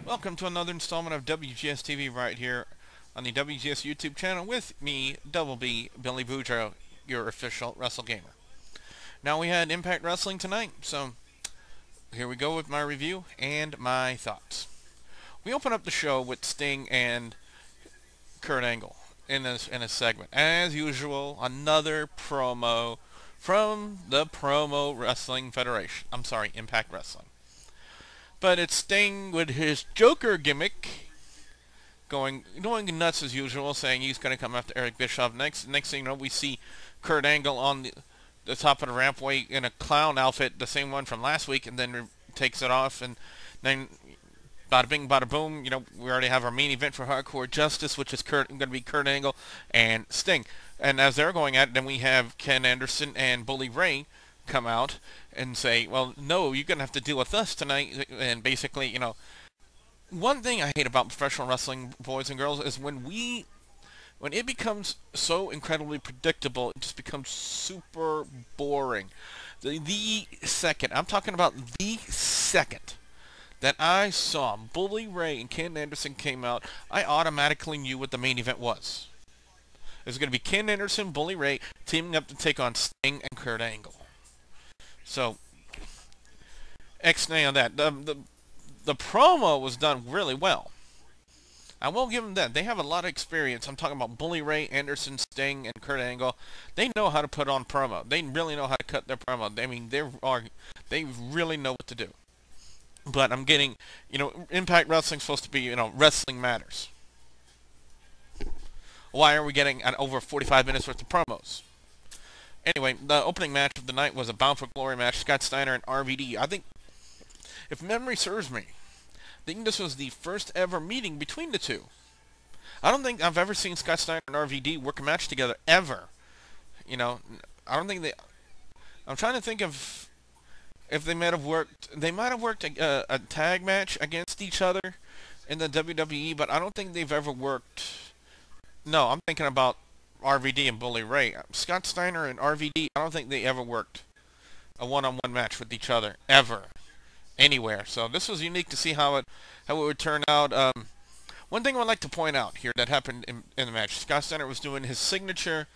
Welcome to another installment of WGS-TV right here on the WGS YouTube channel with me, Double B, Billy Boudreaux, your official Wrestle Gamer. Now we had Impact Wrestling tonight, so here we go with my review and my thoughts. We open up the show with Sting and Kurt Angle in a segment. As usual, another promo from the Promo Wrestling Federation. I'm sorry, Impact Wrestling. But it's Sting with his Joker gimmick, going nuts as usual, saying he's going to come after Eric Bischoff next. Next thing you know, we see Kurt Angle on the top of the rampway in a clown outfit, the same one from last week, and then takes it off, and then bada bing, bada boom. You know, we already have our main event for Hardcore Justice, which is going to be Kurt Angle and Sting. And as they're going at it, then we have Ken Anderson and Bully Ray come out and say, well, no, you're going to have to deal with us tonight. And basically, you know, one thing I hate about professional wrestling, boys and girls, is when it becomes so incredibly predictable, it just becomes super boring. The second, I'm talking about the second that I saw Bully Ray and Ken Anderson came out, I automatically knew what the main event was. It was going to be Ken Anderson, Bully Ray, teaming up to take on Sting and Kurt Angle. So, X-nay on that. The promo was done really well. I will give them that. They have a lot of experience. I'm talking about Bully Ray, Anderson, Sting, and Kurt Angle. They know how to put on promo. They really know how to cut their promo. I mean, they really know what to do. But I'm getting, you know, Impact Wrestling's supposed to be, you know, wrestling matters. Why are we getting over 45 minutes worth of promos? Anyway, the opening match of the night was a Bound for Glory match. Scott Steiner and RVD. I think, if memory serves me, I think this was the first ever meeting between the two. I don't think I've ever seen Scott Steiner and RVD work a match together, ever. You know, I don't think they... I'm trying to think of if they might have worked... They might have worked a tag match against each other in the WWE, but I don't think they've ever worked... No, I'm thinking about RVD and Bully Ray. Scott Steiner and RVD, I don't think they ever worked a one-on-one match with each other, ever. Anywhere. So this was unique to see how it would turn out. One thing I would like to point out here that happened in the match. Scott Steiner was doing his signature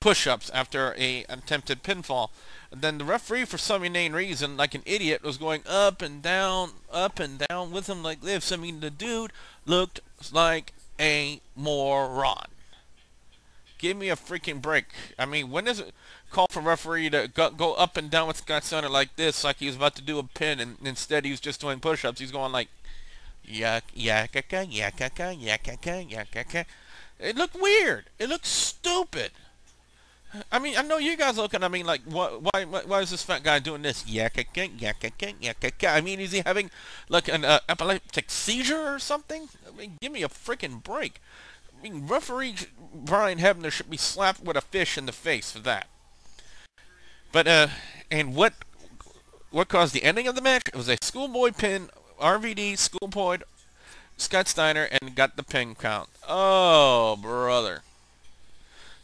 push-ups after an attempted pinfall. And then the referee, for some inane reason, like an idiot, was going up and down with him like this. I mean, the dude looked like a moron. Give me a freaking break. I mean, when is it called for referee to go up and down with Scott Steiner like this, like he was about to do a pin, and instead he was just doing push-ups? He's going like, yak, yakaka, yakaka, yakaka, yakaka. It looked weird. It looked stupid. I mean, I know you guys looking at me like, why is this fat guy doing this? Yakaka, yakaka, yakaka. I mean, is he having like an epileptic seizure or something? I mean, give me a freaking break. I mean, referee Brian Hebner should be slapped with a fish in the face for that. But, and what caused the ending of the match? It was a schoolboy pin, RVD, schoolboy, Scott Steiner, and got the pin count. Oh, brother.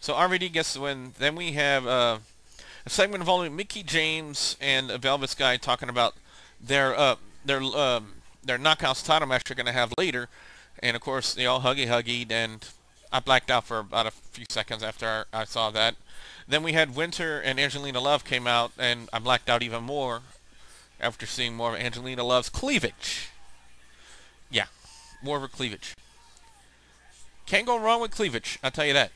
So RVD gets the win. Then we have a segment involving Mickie James and a Velvet Sky talking about their Knockouts title match they're going to have later. And, of course, they all huggy-huggied, and I blacked out for about a few seconds after I saw that. Then we had Winter and Angelina Love came out, and I blacked out even more after seeing more of Angelina Love's cleavage. Yeah, more of her cleavage. Can't go wrong with cleavage, I'll tell you that.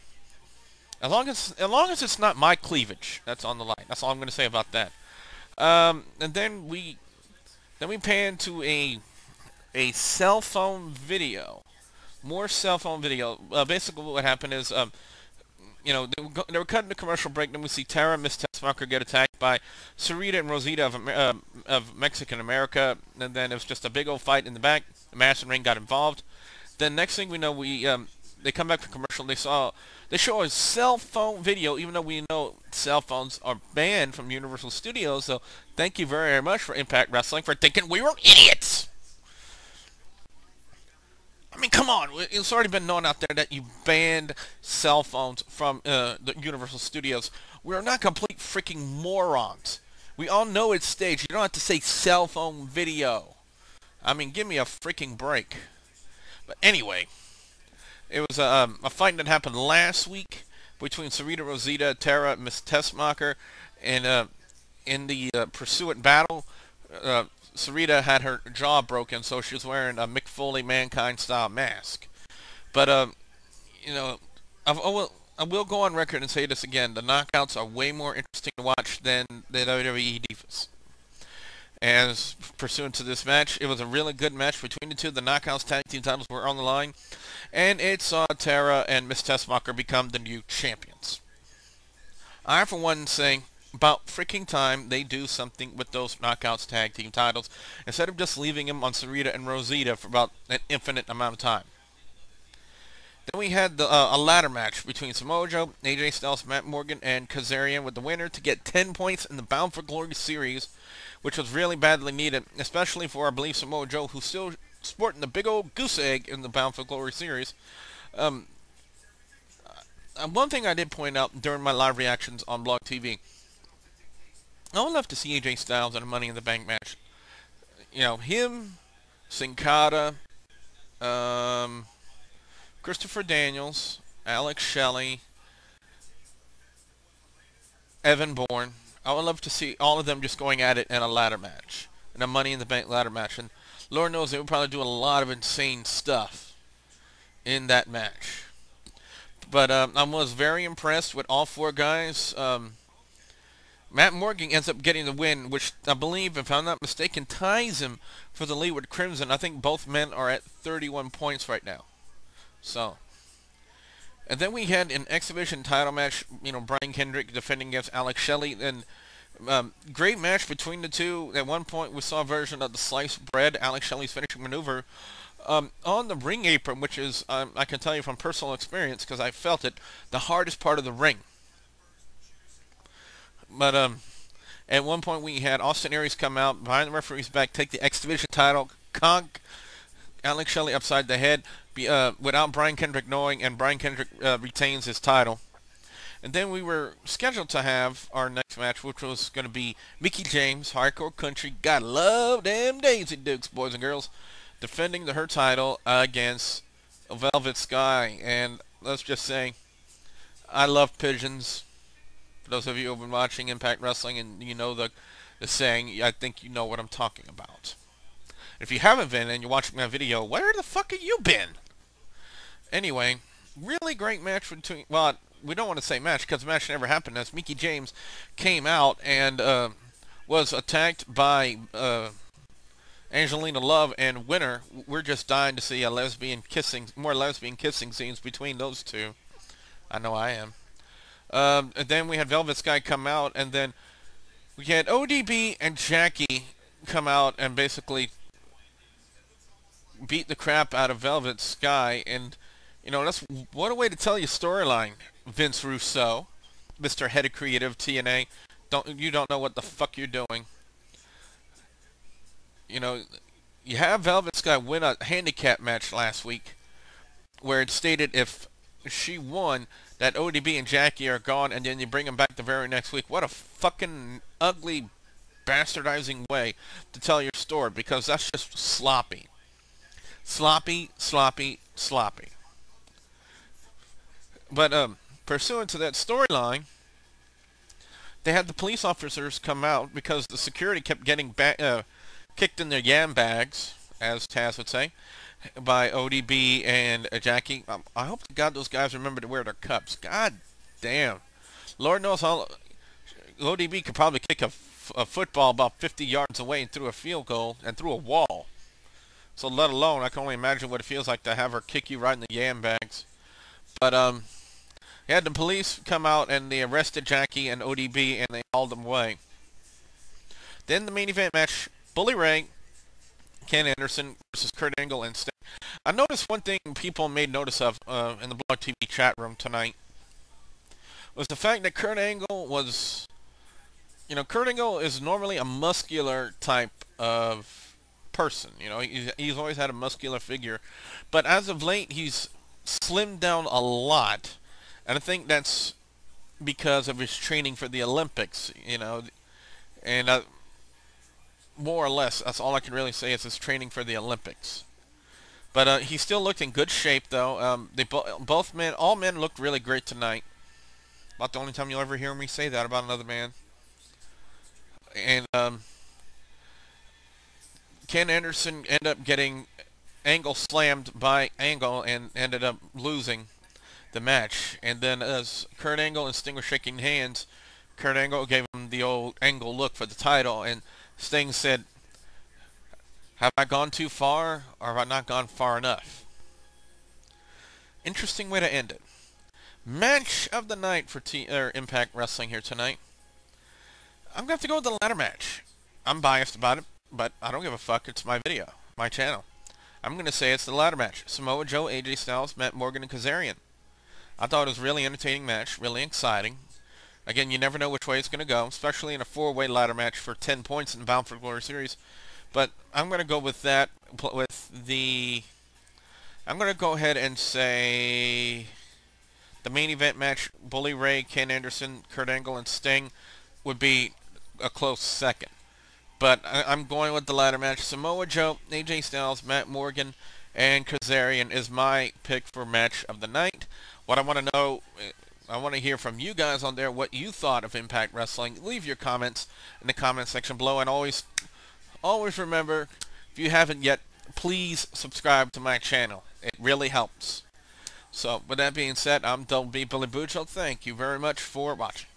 As long as it's not my cleavage that's on the line. That's all I'm going to say about that. And then we pan to a cell phone video. More cell phone video. Basically what happened is, you know, they were cutting the commercial break, then we see Tara, Miss Tessmacher get attacked by Sarita and Rosita of Mexican America, and then it was just a big old fight in the back. The Master Ring got involved. Then next thing we know, they come back from commercial, they show a cell phone video, even though we know cell phones are banned from Universal Studios, so thank you very much for Impact Wrestling for thinking we were idiots. I mean, Come on, it's already been known out there that you banned cell phones from the Universal Studios. We're not complete freaking morons. We all know it's staged. You don't have to say cell phone video. I mean, give me a freaking break. But anyway, it was a fight that happened last week between Sarita Rosita, Tara, Miss Tessmacher, and in the pursuant battle, Sarita had her jaw broken, so she was wearing a Mick Foley Mankind style mask. But you know, I will go on record and say this again: the knockouts are way more interesting to watch than the WWE Divas. As pursuant to this match, it was a really good match between the two. The Knockouts tag team titles were on the line, and it saw Tara and Miss Tessmacher become the new champions. I, for one, say about freaking time they do something with those Knockouts tag team titles instead of just leaving them on Sarita and Rosita for about an infinite amount of time. Then we had a ladder match between Samoa Joe, AJ Styles, Matt Morgan, and Kazarian, with the winner to get 10 points in the Bound for Glory series, which was really badly needed, especially for, I believe, Samoa Joe, who's still sporting the big old goose egg in the Bound for Glory series. One thing I did point out during my live reactions on Blog TV, I would love to see AJ Styles in a Money in the Bank match. You know, him, Sin Cara, Christopher Daniels, Alex Shelley, Evan Bourne. I would love to see all of them just going at it in a ladder match, in a Money in the Bank ladder match. And Lord knows they would probably do a lot of insane stuff in that match. But I was very impressed with all four guys. Matt Morgan ends up getting the win, which I believe, if I'm not mistaken, ties him for the lead with Crimson. I think both men are at 31 points right now. So, and then we had an exhibition title match, you know, Brian Kendrick defending against Alex Shelley, and great match between the two. At one point, we saw a version of the sliced bread, Alex Shelley's finishing maneuver, on the ring apron, which is, I can tell you from personal experience, because I felt it, the hardest part of the ring. But at one point, we had Austin Aries come out behind the referee's back, take the X Division title, conk Alex Shelley upside the head, without Brian Kendrick knowing, and Brian Kendrick retains his title. And then we were scheduled to have our next match, which was going to be Mickie James, Hardcore Country, gotta love them Daisy Dukes, boys and girls, defending her title against Velvet Sky. And let's just say, I love pigeons. For those of you who have been watching Impact Wrestling and you know the saying, I think you know what I'm talking about. If you haven't been and you're watching my video, where the fuck have you been? Anyway, really great match between, well, we don't want to say match because the match never happened, as Mickie James came out and was attacked by Angelina Love, and winner. We're just dying to see a more lesbian kissing scenes between those two. I know I am. And then we had Velvet Sky come out, and then we had ODB and Jackie come out and basically beat the crap out of Velvet Sky. And you know, that's what a way to tell your storyline, Vince Russo, Mr. Head of Creative TNA. You don't know what the fuck you're doing. You know, you have Velvet Sky win a handicap match last week, where it stated if she won, that ODB and Jackie are gone, and then you bring them back the very next week. What a fucking ugly, bastardizing way to tell your story, because that's just sloppy. Sloppy, sloppy, sloppy. But pursuant to that storyline, they had the police officers come out because the security kept getting kicked in their yam bags, as Taz would say, by ODB and Jackie. I hope to God those guys remember to wear their cups. God damn. Lord knows how ODB could probably kick a football about 50 yards away and through a field goal and through a wall. So let alone, I can only imagine what it feels like to have her kick you right in the yam bags. But you had the police come out and they arrested Jackie and ODB and they hauled them away. Then the main event match, Bully Ray, Ken Anderson versus Kurt Angle and Sting. I noticed one thing people made notice of in the Blog TV chat room tonight was the fact that Kurt Angle was, you know, Kurt Angle is normally a muscular type of person. You know, he's always had a muscular figure, but as of late, he's slimmed down a lot, and I think that's because of his training for the Olympics. You know, and more or less, that's all I can really say is his training for the Olympics. But he still looked in good shape, though. All men looked really great tonight. About the only time you'll ever hear me say that about another man. And Ken Anderson ended up getting Angle slammed by Angle and ended up losing the match. And then as Kurt Angle and Sting were shaking hands, Kurt Angle gave him the old Angle look for the title, and Sting said, "Have I gone too far, or have I not gone far enough?" Interesting way to end it. Match of the night for Impact Wrestling here tonight. I'm going to have to go with the ladder match. I'm biased about it, but I don't give a fuck. It's my video, my channel. I'm going to say it's the ladder match. Samoa Joe, AJ Styles, Matt Morgan, and Kazarian. I thought it was a really entertaining match, really exciting. Again, you never know which way it's going to go, especially in a 4-way ladder match for 10 points in the Bound for Glory series. But I'm going to go with that, I'm going to go ahead and say the main event match, Bully Ray, Ken Anderson, Kurt Angle, and Sting, would be a close second. But I'm going with the ladder match. Samoa Joe, AJ Styles, Matt Morgan, and Kazarian is my pick for match of the night. What I want to know, I want to hear from you guys on there what you thought of Impact Wrestling. Leave your comments in the comment section below. And always remember, if you haven't yet, please subscribe to my channel. It really helps. So, with that being said, I'm Double B Billy Bujo. Thank you very much for watching.